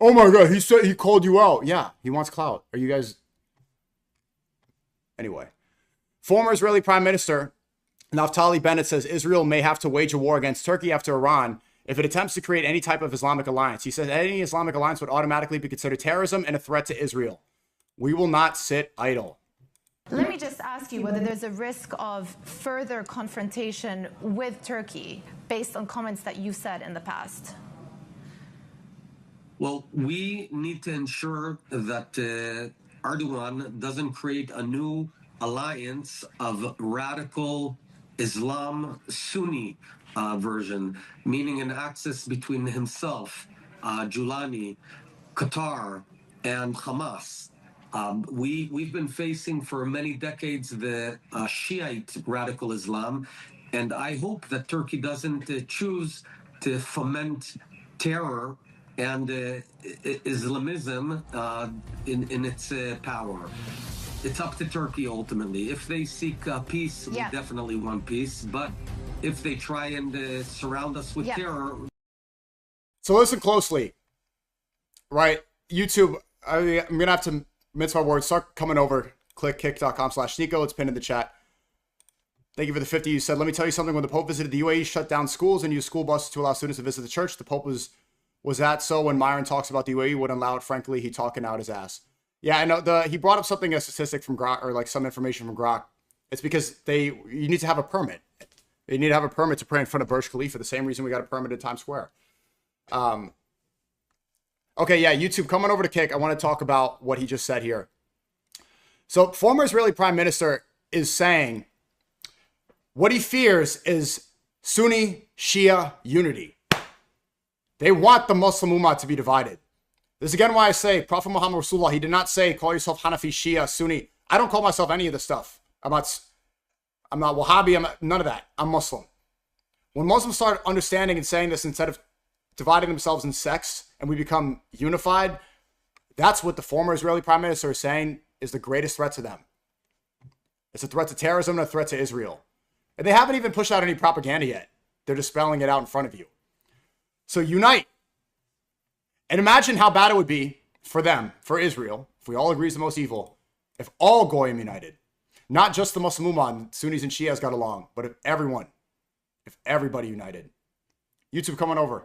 Oh my God, he said he called you out. Yeah, he wants clout. Are you guys... Anyway. Former Israeli Prime Minister Naftali Bennett says Israel may have to wage a war against Turkey after Iran if it attempts to create any type of Islamic alliance. He says any Islamic alliance would automatically be considered terrorism and a threat to Israel. We will not sit idle. Let me just ask you whether there's a risk of further confrontation with Turkey based on comments that you've said in the past. Well, we need to ensure that Erdogan doesn't create a new alliance of radical Islam Sunni version, meaning an axis between himself, Julani, Qatar, and Hamas. We've been facing for many decades the Shiite radical Islam, and I hope that Turkey doesn't choose to foment terror and Islamism in its power. It's up to Turkey ultimately. If they seek peace, we definitely want peace. But if they try and surround us with terror... So listen closely, right? YouTube, I'm going to have to mince my words. Start coming over. Click kick.com/Sneako. It's pinned in the chat. Thank you for the 50. You said, let me tell you something. When the Pope visited the UAE, shut down schools and used school buses to allow students to visit the church. The Pope was that so when Myron talks about the UAE, wouldn't allow it, frankly, he talking out his ass. Yeah, I know he brought up something, a statistic from Grok, or like some information from Grok. It's because you need to have a permit. You need to have a permit to pray in front of Burj Khalifa, the same reason we got a permit at Times Square. Okay, yeah, YouTube, coming over to Kick, I want to talk about what he just said here. So, former Israeli Prime Minister is saying what he fears is Sunni Shia unity. They want the Muslim Ummah to be divided. This is again why I say Prophet Muhammad Rasulullah, he did not say call yourself Hanafi, Shia, Sunni. I don't call myself any of this stuff. I'm not Wahhabi, none of that. I'm Muslim. When Muslims start understanding and saying this instead of dividing themselves in sects and we become unified, that's what the former Israeli Prime Minister is saying is the greatest threat to them. It's a threat to terrorism and a threat to Israel. And they haven't even pushed out any propaganda yet. They're just spelling it out in front of you. So unite. And imagine how bad it would be for them, for Israel, if we all agree is the most evil, if all Goyim united. Not just the Muslim Ummah and Sunnis and Shias got along, but if everybody united. YouTube coming over.